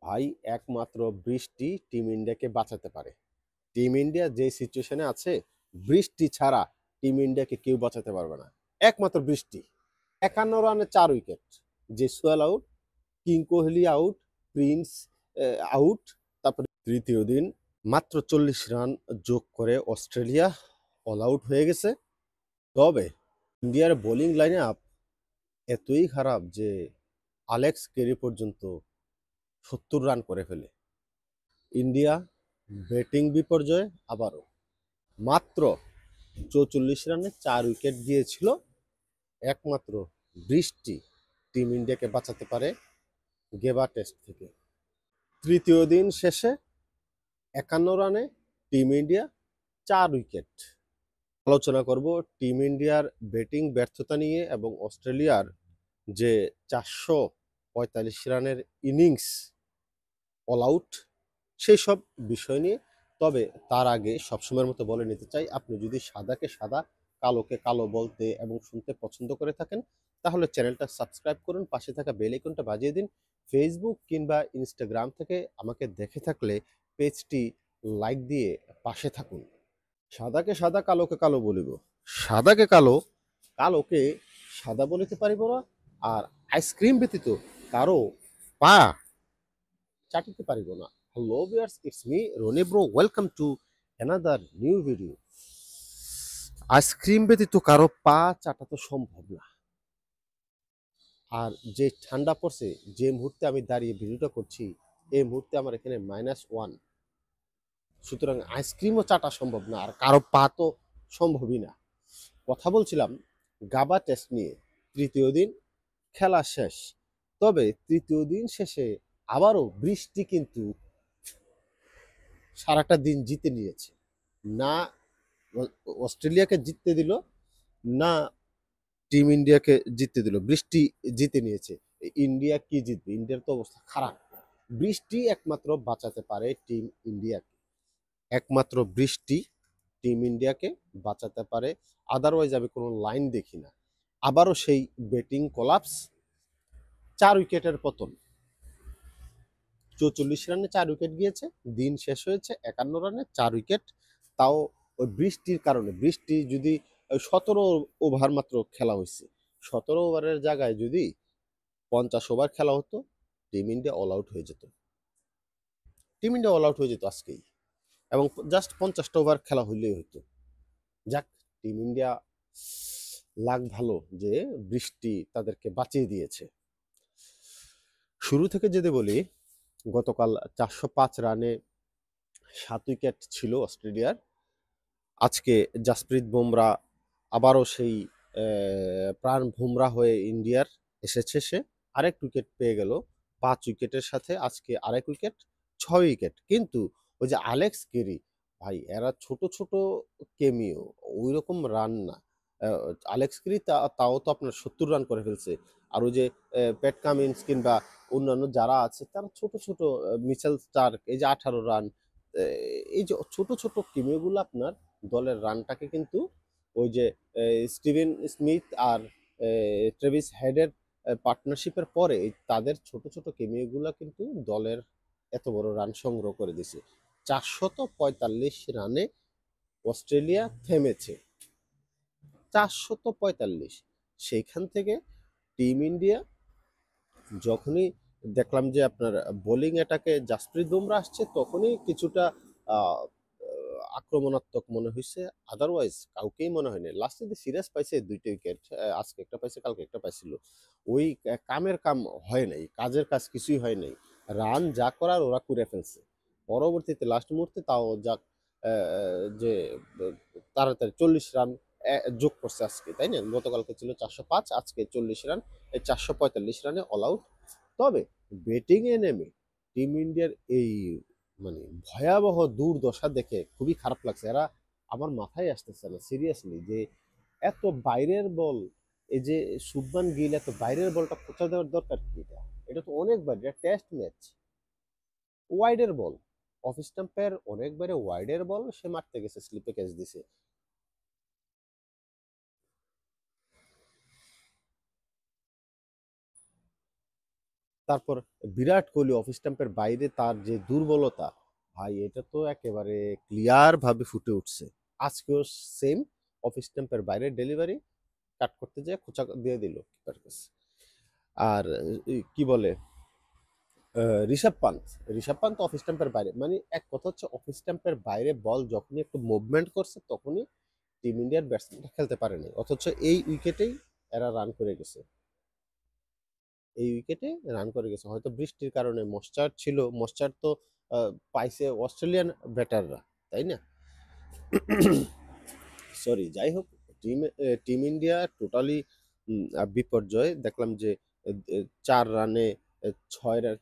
ভাই একমাত্র বৃষ্টি টিম ইন্ডিয়াকে বাঁচাতে পারে। টিম ইন্ডিয়া যে সিচুয়েশনে আছে, বৃষ্টি ছাড়া টিম ইন্ডিয়াকে কেউ বাঁচাতে পারবে না। একমাত্র বৃষ্টি। ৫১ রানে ৪ wicket. Jaiswal out, king Kohli out, prince out. তারপরে তৃতীয় দিন মাত্র ৪০ রান যোগ করে অস্ট্রেলিয়া অল আউট হয়ে গেছে। তবে ইন্ডিয়ার বোলিং লাইন আপ এতই খারাপ যে অ্যালেক্স কেরি পর্যন্ত ৭০ রান করে ফেলে। ইন্ডিয়া ব্যাটিং বিপর্যয় আবারও। মাত্র ৪৪ রানে ৪ উইকেট গিয়েছিল। একমাত্র বৃষ্টি টিম ইন্ডিয়াকে বাঁচাতে পারে গেবা টেস্ট থেকে। তৃতীয় দিন শেষে ৫১ রানে টিম ইন্ডিয়া ৪ উইকেট। আলোচনা করব টিম ইন্ডিয়ার ব্যাটিং ব্যর্থতা নিয়ে এবং অস্ট্রেলিয়ার যে ৪৪৫ রানের ইনিংস অল আউট, সেই সব বিষয় নিয়ে। তবে তার আগে সবসময়ের মতো বলে নিতে চাই, আপনি যদি সাদাকে সাদা, কালোকে কালো বলতে এবং শুনতে পছন্দ করে থাকেন, তাহলে চ্যানেলটা সাবস্ক্রাইব করুন, পাশে থাকা বেল আইকনটা বাজিয়ে দিন। ফেসবুক কিংবা ইনস্টাগ্রাম থেকে আমাকে দেখে থাকলে পেজটি লাইক দিয়ে পাশে থাকুন। সাদাকে সাদা, কালোকে কালো বলিব। সাদাকে কালো, কালোকে সাদা বলিতে পারিব না। আর আইসক্রিম ব্যতীত কারো পা চাটিতে পারিব না। Hello viewers, it's me Rony bro, welcome to another new video. Ice cream ব্যতীত কারো পা চাটা তো সম্ভব না। আর যে ঠান্ডা পড়ছে, যে মুহূর্তে আমি দাঁড়িয়ে ভিডিওটা করছি, এই মুহূর্তে আমার এখানে -1। সুতরাং আইসক্রিমও চাটা সম্ভব না, আর কারো পা তো সম্ভবই না। কথা বলছিলাম গাবা টেস্ট নিয়ে। তৃতীয় দিন খেলা শেষ। তবে তৃতীয় দিন শেষে আবারও বৃষ্টি কিন্তু সারাটা দিন জিতে নিয়েছে। না অস্ট্রেলিয়াকে জিততে দিল, না টিম ইন্ডিয়াকে জিততে দিল। বৃষ্টি জিতে নিয়েছে। ইন্ডিয়া কি জিতবে? ইন্ডিয়ার তো অবস্থা খারাপ। বৃষ্টি একমাত্র বাঁচাতে পারে টিম ইন্ডিয়াকে। একমাত্র বৃষ্টি টিম ইন্ডিয়াকে বাঁচাতে পারে। আদারওয়াইজ আমি কোনো লাইন দেখি না। আবারও সেই ব্যাটিং কোলাপস, ৪ উইকেটের পতন। ৪৪ রানে ৪ উইকেট গিয়েছে। দিন শেষ হয়েছে ৫১ রানে ৪ উইকেট। তাও ওই বৃষ্টির কারণে। বৃষ্টি যদি ১৭ ওভার মাত্র খেলা হয়েছে, ১৭ ওভারের জায়গায় যদি ৫০ ওভার খেলা হতো, টিম ইন্ডিয়া অল আউট হয়ে যেত। টিম ইন্ডিয়া অল আউট হয়ে যেত আজকেই। এবং জাস্ট ৫০টা ওভার খেলা হইলেই হতো। যাক, টিম ইন্ডিয়া লাক ভালো যে বৃষ্টি তাদেরকে বাঁচিয়ে দিয়েছে। শুরু থেকে যদি বলি, গতকাল ৪০৫ রানে ৭ উইকেট ছিল অস্ট্রেলিয়ার। আজকে জাসপ্রীত বুমরা আবারও সেই প্রাণ ভুমরা হয়ে ইন্ডিয়ার এসেছে। সে আরেক উইকেট পেয়ে গেল। ৫ উইকেটের সাথে আজকে আরেক উইকেট, ৬ উইকেট। কিন্তু ওই যে অ্যালেক্স কেরি, ভাই এরা ছোট ছোট কেমিও, ওই রকম রান না। অ্যালেক্স কেরি তাও তো আপনার ৭০ রান করে ফেলছে। আর ওই যে প্যাট কামিন্স কিংবা অন্যান্য যারা আছে তারা ছোট ছোট, মিচেল স্টার্ক এই যে ১৮ রান। এই যে ছোট ছোট কেমিওগুলো আপনার দলের রানটাকে কিন্তু ওই যে স্টিভেন স্মিথ আর ট্রেভিস হেডের পার্টনারশিপের পরে তাদের ছোট ছোট কেমিওগুলো কিন্তু দলের এত বড় রান সংগ্রহ করে দিছে। ৪৪৫ রানে অস্ট্রেলিয়া থেমেছে। ৪৪৫। সেইখান থেকে টিম ইন্ডিয়া যখনই দেখলাম যে আপনার বোলিং অ্যাটাকে জাসপ্রীত বুমরা আসছে, তখনই কিছুটা আহ, আক্রমণাত্মক মনে হয়েছে। আদারওয়াইজ কাউকেই মনে হয়নি। লাস্টে যে সিরিয়াস পাইছে ২টা উইকেট, আজকে একটা পাইছে, কালকে একটা পাইছিল। ওই কামের কাম হয় নাই, কাজের কাজ কিছুই হয় নাই। রান যা করার ওরা করে ফেলছে। পরবর্তীতে লাস্ট মুহূর্তে তাও যাক, যে তাড়াতাড়ি ৪০ রান যোগ করছে আজকে, তাই না? গতকালকে ছিল ৪০৫, আজকে ৪০ রান। এই ৪৪৫ রানে অল আউট। তবে ব্যাটিংয়ে নেমে টিম ইন্ডিয়ার এই মানে ভয়াবহ দুর্দশা দেখে খুবই খারাপ লাগছে। এরা আমার মাথায় আসতেছে না সিরিয়াসলি, যে এত বাইরের বল, এই যে শুভমান গিল এত বাইরের বলটা কোথা দেওয়ার দরকার কি? এটা এটা তো অনেক বাইরে, এটা টেস্ট ম্যাচ। ওয়াইডের বল, অফ স্টাম্পের অনেক বাইরে ওয়াইডের বল সে মারতে গেছে, স্লিপে ক্যাচ দিছে। তারপর বিরাট কোহলি অফ স্টাম্পের বাইরে তার যে দুর্বলতা, ভাই এটা তো একেবারে ক্লিয়ার ভাবে ফুটে উঠছে। আজকেও সেম অফ স্টাম্পের বাইরে ডেলিভারি, কাট করতে যেয়ে খোঁচা দিয়ে দিল কিপার কাছে। আর কি বলে ঋষভ পান্ত অফ স্টাম্পের বাইরে, মানে এক কথা হচ্ছে অফ স্টাম্পের বাইরে বল যখনই একটু মুভমেন্ট করছে তখনই টিম ইন্ডিয়ার ব্যাটসম্যানরা খেলতে পারেনি, অথচ এই উইকেটেই এরা রান করে গেছে। এই উইকেটে রান করে গেছে, হয়তো বৃষ্টির কারণে মশ্চার ছিল, মশ্চার তো পাইছে অস্ট্রেলিয়ান ব্যাটাররা, তাই না? সরি, যাই হোক, টিম টিম ইন্ডিয়া টোটালি বিপর্যয়। দেখলাম যে 4 রানে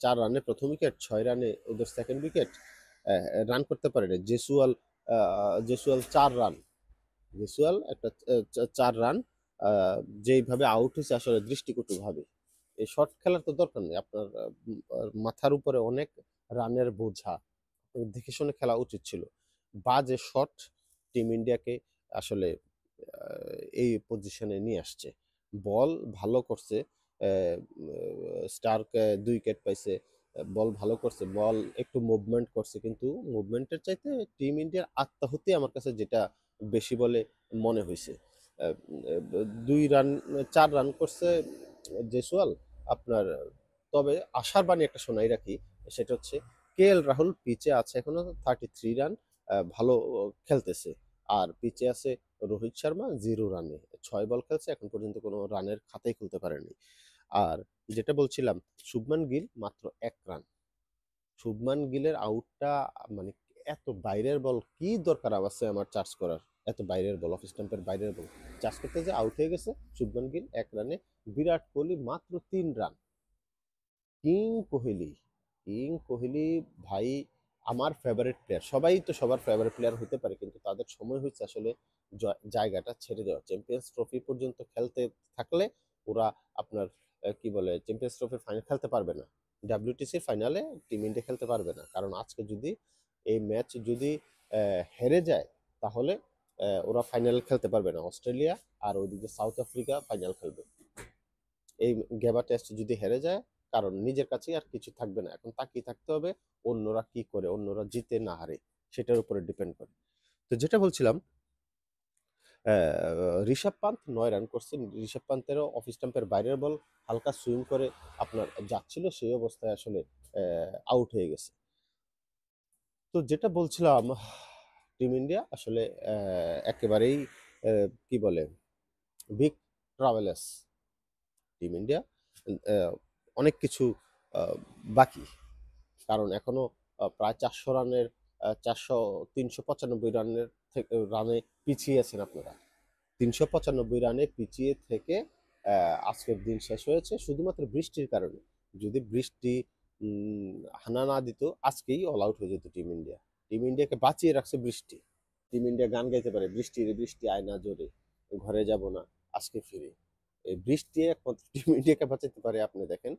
4 রানে প্রথম উইকেট, 6 রানে ওদের সেকেন্ড উইকেট, রান করতে পারেনি। জেসুয়াল 4 রান, জেসুয়াল একটা 4 রান যেইভাবে আউট হয়েছে আসলে দৃষ্টিকটু ভাবে। এই শর্ট খেলার তো দরকার নেই আপনার, মাথার উপরে অনেক রানের বোঝা, দেখে শুনে খেলা উচিত ছিল। বাজে শট টিম ইন্ডিয়াকে আসলে এই পজিশনে নিয়ে আসছে। বল ভালো করছে, স্টার্ক 2 উইকেট পাইছে, বল ভালো করছে, বল একটু মুভমেন্ট করছে, কিন্তু মুভমেন্টের চাইতে টিম ইন্ডিয়ার আত্মাহুতি আমার কাছে যেটা বেশি বলে মনে হয়েছে। 2 রান 4 রান করছে জেসওয়াল আপনার। তবে আশার বাণী একটা শোনাই রাখি, সেটা হচ্ছে কে এল রাহুল পিচে আছে এখনো 33 রান, ভালো খেলতেছে। আর পিচে আছে রোহিত শর্মা 0 রানে, 6 বল খেলছে, এখন পর্যন্ত কোনো রানের খাতাই খুলতে পারেনি। আর যেটা বলছিলাম, শুভমান গিল মাত্র 1 রান। শুভমান গিলের আউটটা মানে এত বাইরের বল, কি দরকার আছে আমার চার্জ করার? এত বাইরের বল, অফ স্টাম্পের বাইরের বল চার্জ করতে যে আউট হয়ে গেছে শুভমান গিল 1 রানে। বিরাট কোহলি মাত্র 3 run. King Kohli, king Kohli ভাই আমার ফেভারিট প্লেয়ার। সবাই তো সবার ফেভারিট প্লেয়ার হতে পারে, কিন্তু তাদের সময় হয়েছে আসলে জায়গাটা ছেড়ে দেওয়া। চ্যাম্পিয়ন্স ট্রফি পর্যন্ত খেলতে থাকলে ওরা আপনার কি বলে চ্যাম্পিয়ন্স ট্রফির ফাইনাল খেলতে পারবে না, ডাব্লিউটিসির ফাইনালে টিম ইন্ডিয়া খেলতে পারবে না। কারণ আজকে যদি এই ম্যাচ যদি হেরে যায়, তাহলে ওরা ফাইনাল খেলতে পারবে না। অস্ট্রেলিয়া আর ওইদিকে সাউথ আফ্রিকা ফাইনাল খেলবে। এই গেবা টেস্ট যদি হেরে যায়, কারণ নিজের কাছেই আর কিছু থাকবে না, এখন তাকিয়ে থাকতে হবে অন্যরা কি করে, অন্যরা জিতে না হারে সেটার উপরে ডিপেন্ড করে। তো যেটা বলছিলাম, ঋষভ পান্ত 9 রান করছে। ঋষভ পান্তেরও অফ স্টাম্পের বাইরের বল হালকা সুইং করে আপনার যাচ্ছিল, সেই অবস্থায় আসলে আউট হয়ে গেছে। তো যেটা বলছিলাম, টিম ইন্ডিয়া আসলে একেবারেই কি বলে বিগ ট্রাভেলার্স। টিম ইন্ডিয়া অনেক কিছু আহ, বাকি, কারণ এখনো প্রায় 400 রানের 395 রানের থেকে রানে পিছিয়ে আছেন আপনারা। 395 রানে পিছিয়ে থেকে আজকের দিন শেষ হয়েছে শুধুমাত্র বৃষ্টির কারণে। যদি বৃষ্টি হানা না দিত, আজকেই অল আউট হয়ে যেত টিম ইন্ডিয়া। টিম ইন্ডিয়াকে বাঁচিয়ে রাখছে বৃষ্টি। টিম ইন্ডিয়া গান গাইতে পারে, বৃষ্টি রে বৃষ্টি আয় না জোরে, ঘরে যাব না আজকে ফিরে। এই বৃষ্টি একমাত্র টিম ইন্ডিয়াকে বাঁচাতে পারে, আপনি দেখেন।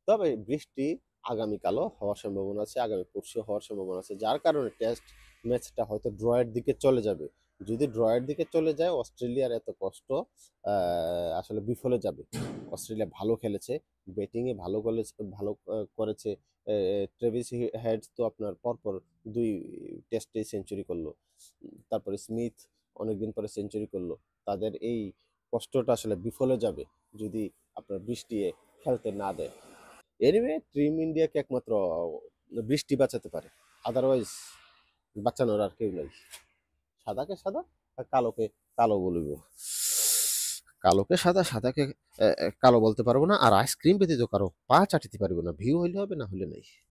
তবে বৃষ্টি আগামীকালও হওয়ার সম্ভাবনা আছে, আগামী পরশু হওয়ার সম্ভাবনা আছে, যার কারণে টেস্ট ম্যাচটা হয়তো ড্রয়ের দিকে চলে যাবে। যদি ড্রয়ের দিকে চলে যায়, অস্ট্রেলিয়ার এত কষ্ট আসলে বিফলে যাবে। অস্ট্রেলিয়া ভালো খেলেছে, ব্যাটিংয়ে ভালো করেছে। ট্রেভিস হেডস তো আপনার পরপর 2 টেস্টে সেঞ্চুরি করলো, তারপরে স্মিথ অনেকদিন পরে সেঞ্চুরি করলো। তাদের এই কষ্টটা আসলে বিফলে যাবে যদি আপনার বৃষ্টি খেলতে না দেয়। এনিওয়ে, টিম ইন্ডিয়াকে একমাত্র বৃষ্টি বাঁচাতে পারে, আদারওয়াইজ বাঁচানোর আর কেউ নেই। সাদাকে সাদা আর কালোকে কালো বলবো, কালোকে সাদা, সাদাকে কালো বলতে পারবো না। আর আইসক্রিম ব্যতীত কারো পা চাটিতে পারবো না। ভিউ হইলে হবে, না হলে নাই।